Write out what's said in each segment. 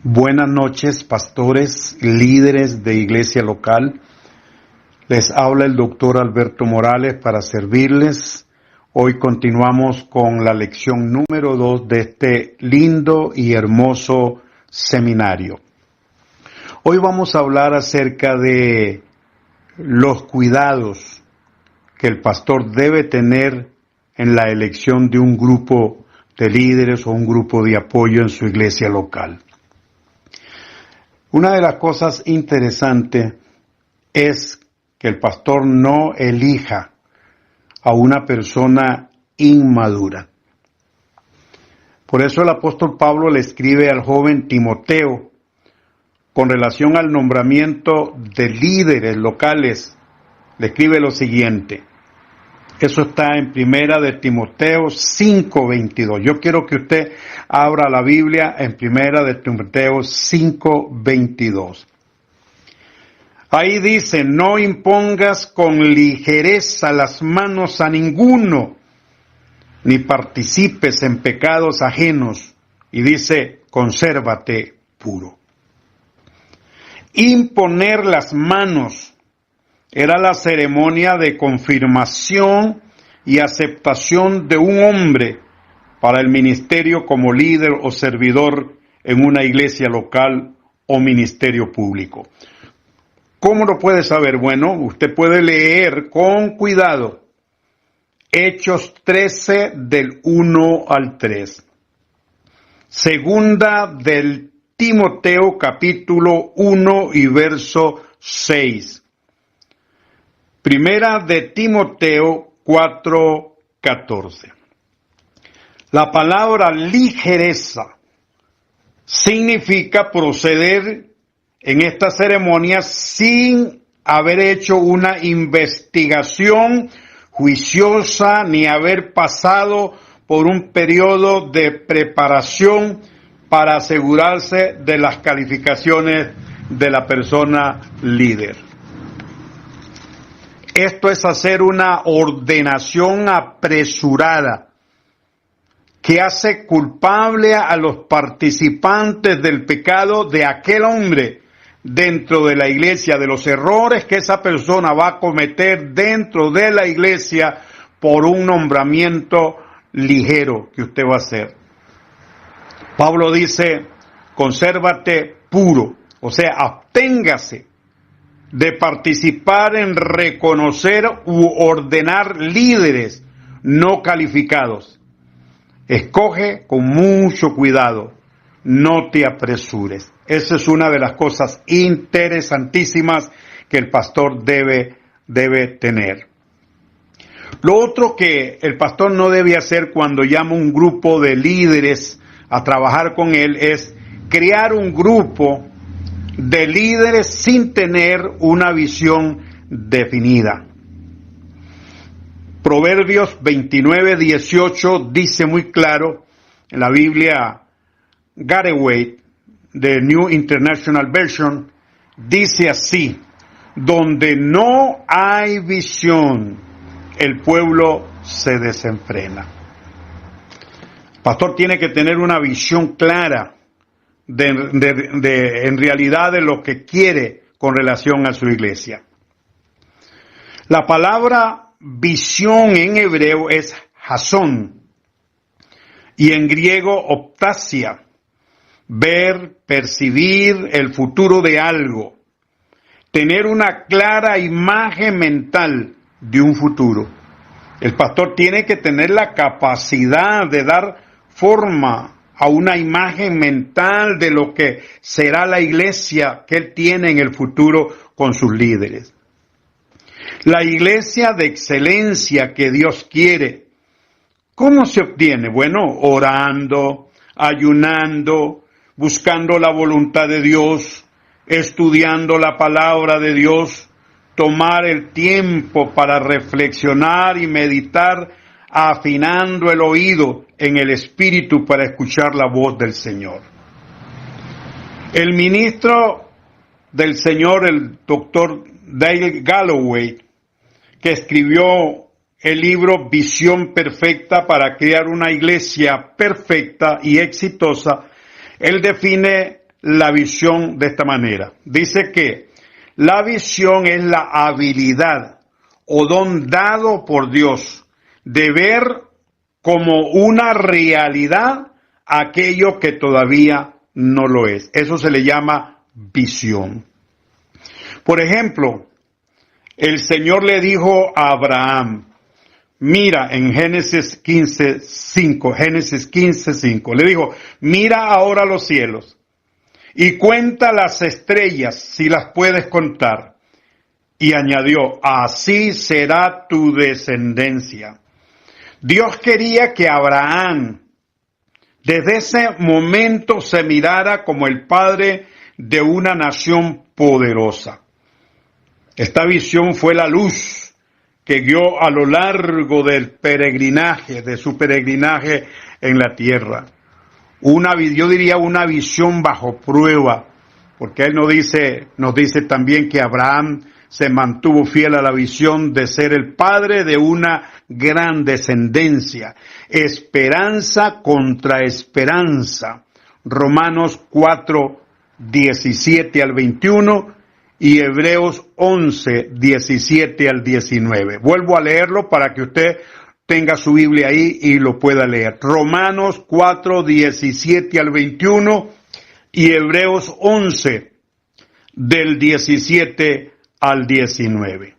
Buenas noches, pastores, líderes de iglesia local. Les habla el doctor Alberto Morales para servirles. Hoy continuamos con la lección número 2 de este lindo y hermoso seminario. Hoy vamos a hablar acerca de los cuidados que el pastor debe tener en la elección de un grupo de líderes o un grupo de apoyo en su iglesia local. Una de las cosas interesantes es que el pastor no elija a una persona inmadura. Por eso el apóstol Pablo le escribe al joven Timoteo con relación al nombramiento de líderes locales. Le escribe lo siguiente. Eso está en Primera de Timoteo 5:22. Yo quiero que usted abra la Biblia en Primera de Timoteo 5:22. Ahí dice, no impongas con ligereza las manos a ninguno, ni participes en pecados ajenos. Y dice, consérvate puro. Imponer las manos era la ceremonia de confirmación y aceptación de un hombre para el ministerio como líder o servidor en una iglesia local o ministerio público. ¿Cómo lo puede saber? Bueno, usted puede leer con cuidado Hechos 13 del 1 al 3. Segunda del Timoteo capítulo 1 y verso 6. Primera de Timoteo 4:14. La palabra ligereza significa proceder en esta ceremonia sin haber hecho una investigación juiciosa ni haber pasado por un periodo de preparación para asegurarse de las calificaciones de la persona líder. Esto es hacer una ordenación apresurada que hace culpable a los participantes del pecado de aquel hombre dentro de la iglesia, de los errores que esa persona va a cometer dentro de la iglesia por un nombramiento ligero que usted va a hacer. Pablo dice, consérvate puro, o sea, absténgase de participar en reconocer u ordenar líderes no calificados. Escoge con mucho cuidado, no te apresures. Esa es una de las cosas interesantísimas que el pastor debe tener. Lo otro que el pastor no debe hacer cuando llama un grupo de líderes a trabajar con él es crear un grupo de líderes sin tener una visión definida. Proverbios 29:18 dice muy claro en la Biblia Gateway de New International Version, dice así, donde no hay visión, el pueblo se desenfrena. El pastor tiene que tener una visión clara en realidad de lo que quiere con relación a su iglesia. La palabra visión en hebreo es hasón y en griego optasia, ver, percibir el futuro de algo, tener una clara imagen mental de un futuro. El pastor tiene que tener la capacidad de dar forma a una imagen mental de lo que será la iglesia que él tiene en el futuro con sus líderes. La iglesia de excelencia que Dios quiere, ¿cómo se obtiene? Bueno, orando, ayunando, buscando la voluntad de Dios, estudiando la palabra de Dios, tomar el tiempo para reflexionar y meditar, afinando el oído en el espíritu para escuchar la voz del Señor. El ministro del Señor, el doctor Dale Galloway, que escribió el libro Visión Perfecta para crear una iglesia perfecta y exitosa, él define la visión de esta manera. Dice que la visión es la habilidad o don dado por Dios de ver como una realidad aquello que todavía no lo es. Eso se le llama visión. Por ejemplo, el Señor le dijo a Abraham, mira, en Génesis 15:5, le dijo, mira ahora los cielos y cuenta las estrellas si las puedes contar. Y añadió, así será tu descendencia. Dios quería que Abraham desde ese momento se mirara como el padre de una nación poderosa. Esta visión fue la luz que guió a lo largo del peregrinaje, de su peregrinaje en la tierra. Yo diría una visión bajo prueba, porque él nos dice también que Abraham se mantuvo fiel a la visión de ser el padre de una gran descendencia. Esperanza contra esperanza. Romanos 4:17-21 y Hebreos 11:17-19. Vuelvo a leerlo para que usted tenga su Biblia ahí y lo pueda leer. Romanos 4:17-21 y Hebreos 11 del 17 al 19.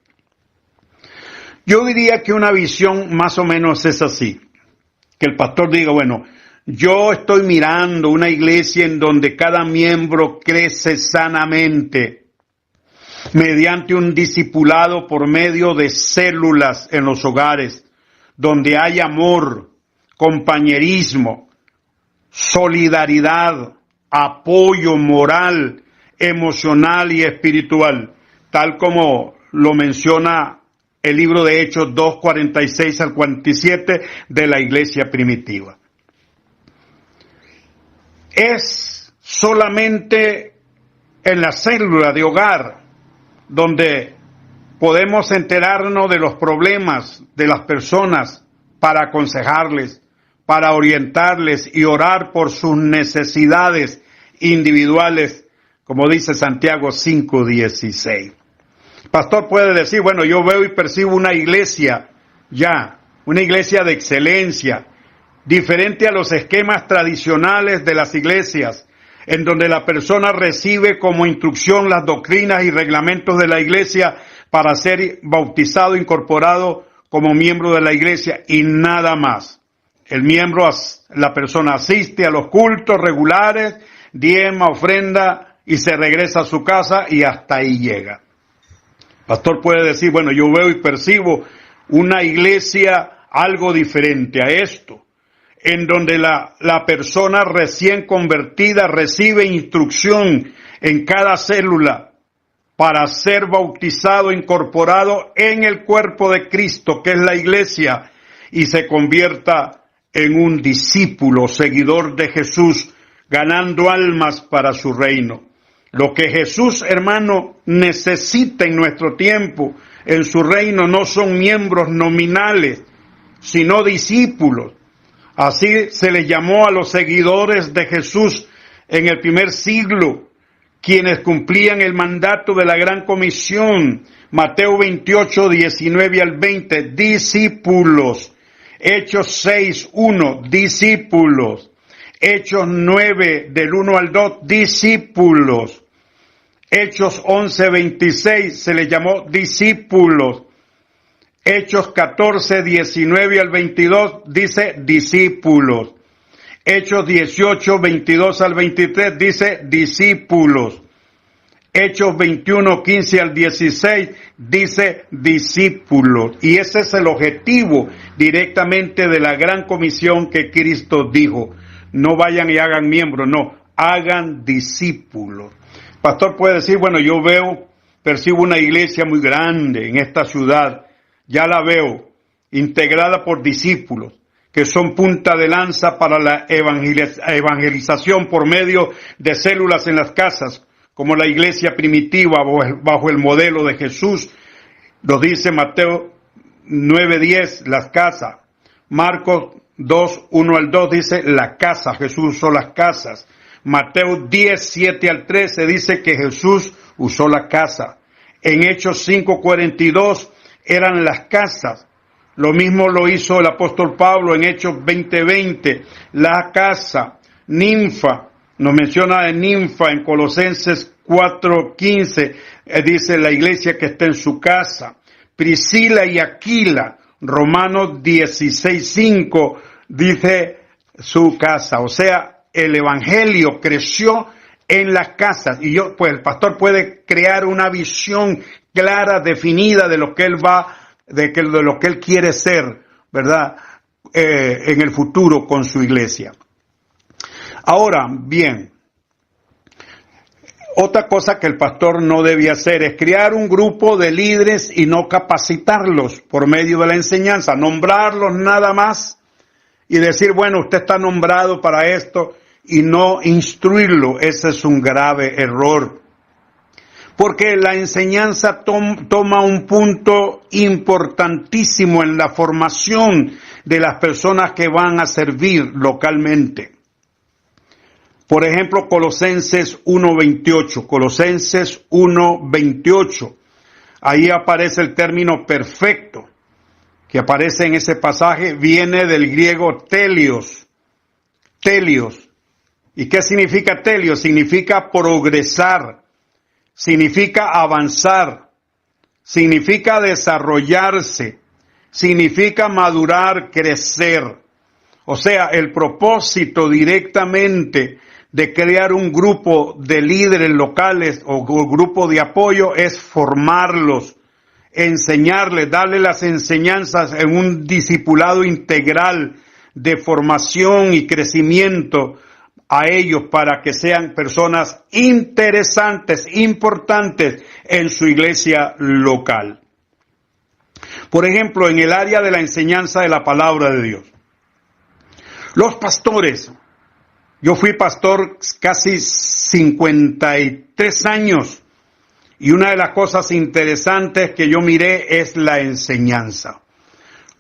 Yo diría que una visión más o menos es así, que el pastor diga, bueno, yo estoy mirando una iglesia en donde cada miembro crece sanamente mediante un discipulado por medio de células en los hogares, donde hay amor, compañerismo, solidaridad, apoyo moral, emocional y espiritual, tal como lo menciona el libro de Hechos 2:46-47 de la iglesia primitiva. Es solamente en la célula de hogar donde podemos enterarnos de los problemas de las personas para aconsejarles, para orientarles y orar por sus necesidades individuales, como dice Santiago 5:16. Pastor puede decir, bueno, yo veo y percibo una iglesia una iglesia de excelencia, diferente a los esquemas tradicionales de las iglesias, en donde la persona recibe como instrucción las doctrinas y reglamentos de la iglesia para ser bautizado, incorporado como miembro de la iglesia y nada más. La persona asiste a los cultos regulares, diezma, ofrenda y se regresa a su casa y hasta ahí llega. Pastor puede decir, bueno, yo veo y percibo una iglesia algo diferente a esto, en donde la persona recién convertida recibe instrucción en cada célula para ser bautizado, incorporado en el cuerpo de Cristo, que es la iglesia, y se convierta en un discípulo, seguidor de Jesús, ganando almas para su reino. Lo que Jesús, hermano, necesita en nuestro tiempo, en su reino, no son miembros nominales, sino discípulos. Así se les llamó a los seguidores de Jesús en el primer siglo, quienes cumplían el mandato de la gran comisión. Mateo 28:19-20, discípulos. Hechos 6:1, discípulos. Hechos 9, del 1 al 2, discípulos. Hechos 11:26 se les llamó discípulos. Hechos 14:19-22 dice discípulos. Hechos 18:22-23 dice discípulos. Hechos 21:15-16 dice discípulos. Y ese es el objetivo directamente de la gran comisión que Cristo dijo. No vayan y hagan miembros, no, hagan discípulos. Pastor puede decir, bueno, yo percibo una iglesia muy grande en esta ciudad, ya la veo, integrada por discípulos, que son punta de lanza para la evangelización por medio de células en las casas, como la iglesia primitiva bajo el modelo de Jesús. Nos dice Mateo 9:10, las casas. Marcos 2:1 al 2 dice la casa, Jesús usó las casas. Mateo 10, 7 al 13 dice que Jesús usó la casa. En Hechos 5:42 eran las casas. Lo mismo lo hizo el apóstol Pablo en Hechos 20:20. La casa, ninfa, nos menciona de ninfa en Colosenses 4:15. Dice la iglesia que está en su casa. Priscila y Aquila, Romanos 16:5, dice su casa. O sea, el evangelio creció en las casas. Y pues el pastor puede crear una visión clara, definida de lo que él de lo que él quiere ser, ¿verdad? En el futuro con su iglesia. Ahora, bien, otra cosa que el pastor no debe hacer es crear un grupo de líderes y no capacitarlos por medio de la enseñanza, nombrarlos nada más y decir, bueno, usted está nombrado para esto y no instruirlo. Ese es un grave error. Porque la enseñanza toma un punto importantísimo en la formación de las personas que van a servir localmente. Por ejemplo, Colosenses 1:28. Colosenses 1:28. Ahí aparece el término perfecto, que aparece en ese pasaje, viene del griego telios. Telios. ¿Y qué significa telios? Significa progresar, significa avanzar, significa desarrollarse, significa madurar, crecer. O sea, el propósito directamente de crear un grupo de líderes locales o grupo de apoyo es formarlos, enseñarles, darles las enseñanzas en un discipulado integral de formación y crecimiento a ellos para que sean personas interesantes, importantes en su iglesia local. Por ejemplo, en el área de la enseñanza de la palabra de Dios. Los pastores, yo fui pastor casi 53 años y una de las cosas interesantes que yo miré es la enseñanza.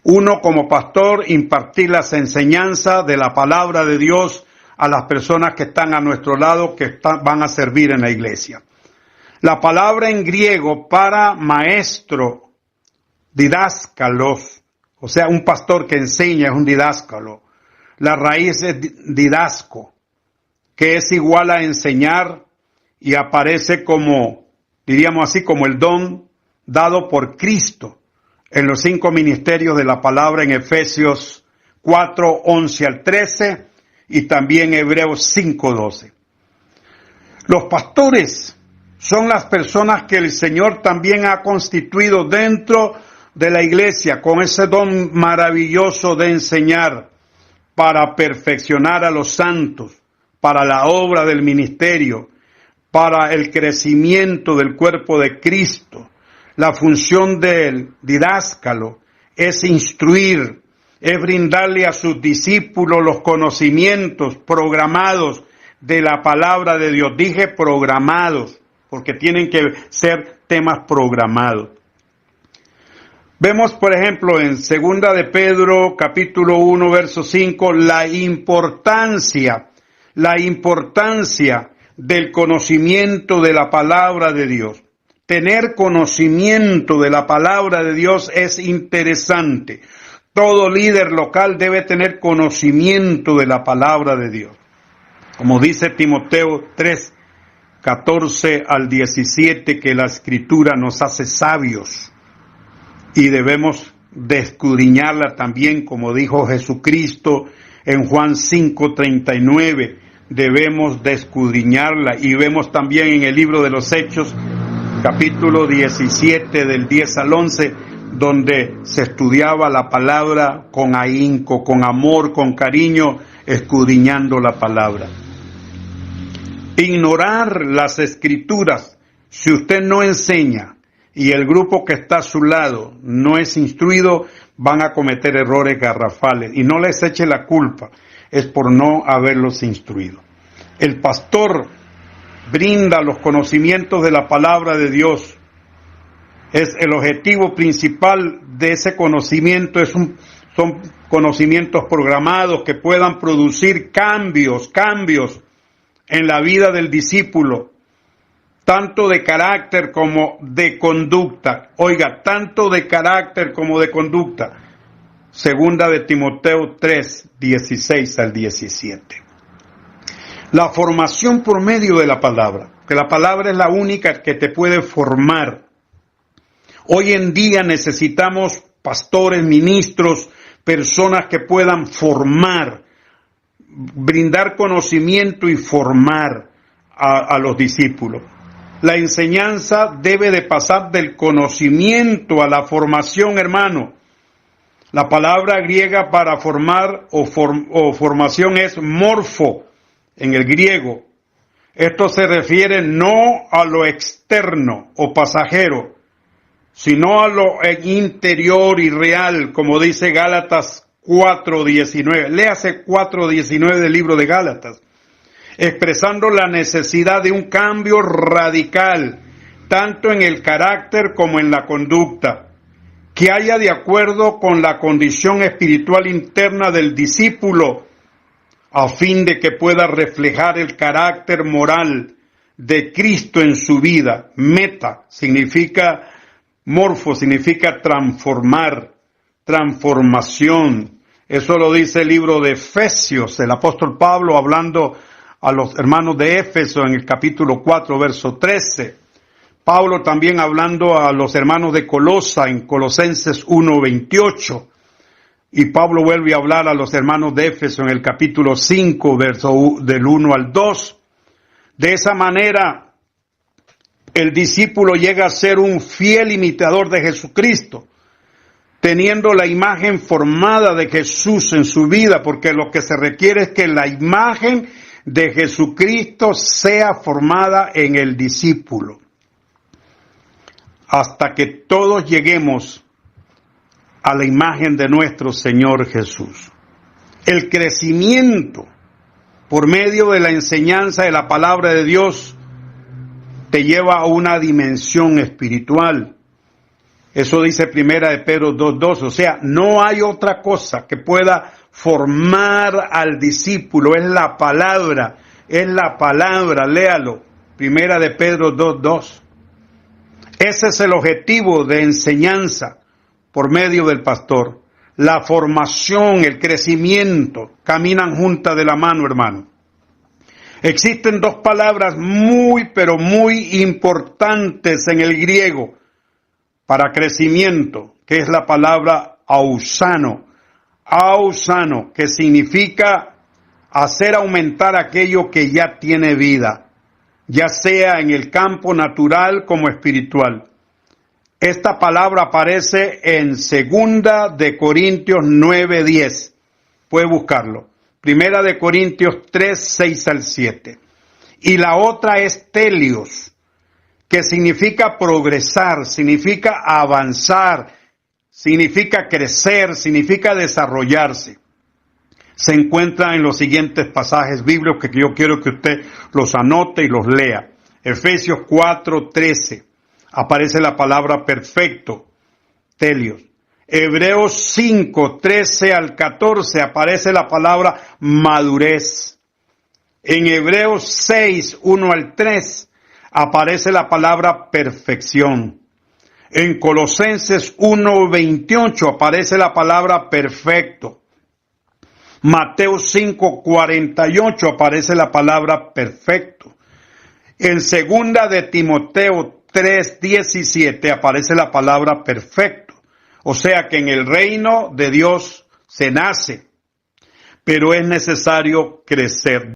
Uno como pastor impartir las enseñanzas de la palabra de Dios a las personas que están a nuestro lado, que van a servir en la iglesia. La palabra en griego para maestro, didáscalos, o sea, un pastor que enseña es un didáscalo. La raíz es didasco, que es igual a enseñar y aparece como, diríamos así, como el don dado por Cristo en los 5 ministerios de la palabra en Efesios 4, 11 al 13 y también Hebreos 5, 12. Los pastores son las personas que el Señor también ha constituido dentro de la iglesia con ese don maravilloso de enseñar para perfeccionar a los santos, para la obra del ministerio, para el crecimiento del cuerpo de Cristo. La función del didáscalo es instruir, es brindarle a sus discípulos los conocimientos programados de la palabra de Dios. Dije programados, porque tienen que ser temas programados. Vemos, por ejemplo, en 2 de Pedro, capítulo 1, verso 5, la importancia del conocimiento de la palabra de Dios. Tener conocimiento de la palabra de Dios es interesante. Todo líder local debe tener conocimiento de la palabra de Dios. Como dice Timoteo 3, 14 al 17, que la Escritura nos hace sabios y debemos de escudriñarla también, como dijo Jesucristo en Juan 5, 39. Debemos de escudriñarla y vemos también en el libro de los Hechos, capítulo 17, del 10 al 11, donde se estudiaba la palabra con ahínco, con amor, con cariño, escudriñando la palabra. Ignorar las Escrituras, si usted no enseña y el grupo que está a su lado no es instruido, van a cometer errores garrafales. Y no les eche la culpa, es por no haberlos instruido. El pastor brinda los conocimientos de la palabra de Dios. Es el objetivo principal de ese conocimiento, son conocimientos programados que puedan producir cambios en la vida del discípulo, tanto de carácter como de conducta. Oiga, tanto de carácter como de conducta. Segunda de Timoteo 3, 16 al 17. La formación por medio de la palabra, que la palabra es la única que te puede formar. Hoy en día necesitamos pastores, ministros, personas que puedan formar, brindar conocimiento y formar a los discípulos. La enseñanza debe de pasar del conocimiento a la formación, hermano. La palabra griega para formar o formación es morfo en el griego. Esto se refiere no a lo externo o pasajero, sino a lo interior y real, como dice Gálatas 4:19. Léase 4:19 del libro de Gálatas, expresando la necesidad de un cambio radical, tanto en el carácter como en la conducta, que haya de acuerdo con la condición espiritual interna del discípulo, a fin de que pueda reflejar el carácter moral de Cristo en su vida. Meta significa, morfo significa transformar, transformación. Eso lo dice el libro de Efesios, el apóstol Pablo hablando a los hermanos de Éfeso en el capítulo 4, verso 13. Pablo también hablando a los hermanos de Colosa en Colosenses 1:28. Y Pablo vuelve a hablar a los hermanos de Éfeso en el capítulo 5, verso del 1 al 2. De esa manera, el discípulo llega a ser un fiel imitador de Jesucristo, teniendo la imagen formada de Jesús en su vida, porque lo que se requiere es que la imagen de Jesucristo sea formada en el discípulo, hasta que todos lleguemos a la imagen de nuestro Señor Jesús. El crecimiento por medio de la enseñanza de la palabra de Dios te lleva a una dimensión espiritual. Eso dice Primera de Pedro 2:2. O sea, no hay otra cosa que pueda formar al discípulo. Es la palabra, léalo. Primera de Pedro 2:2. Ese es el objetivo de enseñanza por medio del pastor. La formación, el crecimiento, caminan juntas de la mano, hermano. Existen dos palabras muy, pero muy importantes en el griego para crecimiento, que es la palabra ausano. Ausano, que significa hacer aumentar aquello que ya tiene vida, ya sea en el campo natural como espiritual. Esta palabra aparece en 2 de Corintios 9:10. Puede buscarlo. 1 de Corintios 3:6 al 7. Y la otra es telios, que significa progresar, significa avanzar, significa crecer, significa desarrollarse. Se encuentra en los siguientes pasajes bíblicos que yo quiero que usted los anote y los lea. Efesios 4:13. Aparece la palabra perfecto, telios. Hebreos 5:13 al 14 aparece la palabra madurez. En Hebreos 6:1 al 3 aparece la palabra perfección. En Colosenses 1:28 aparece la palabra perfecto. Mateo 5:48 aparece la palabra perfecto. En 2 de Timoteo 3:17 aparece la palabra perfecto. O sea que en el reino de Dios se nace, pero es necesario crecer.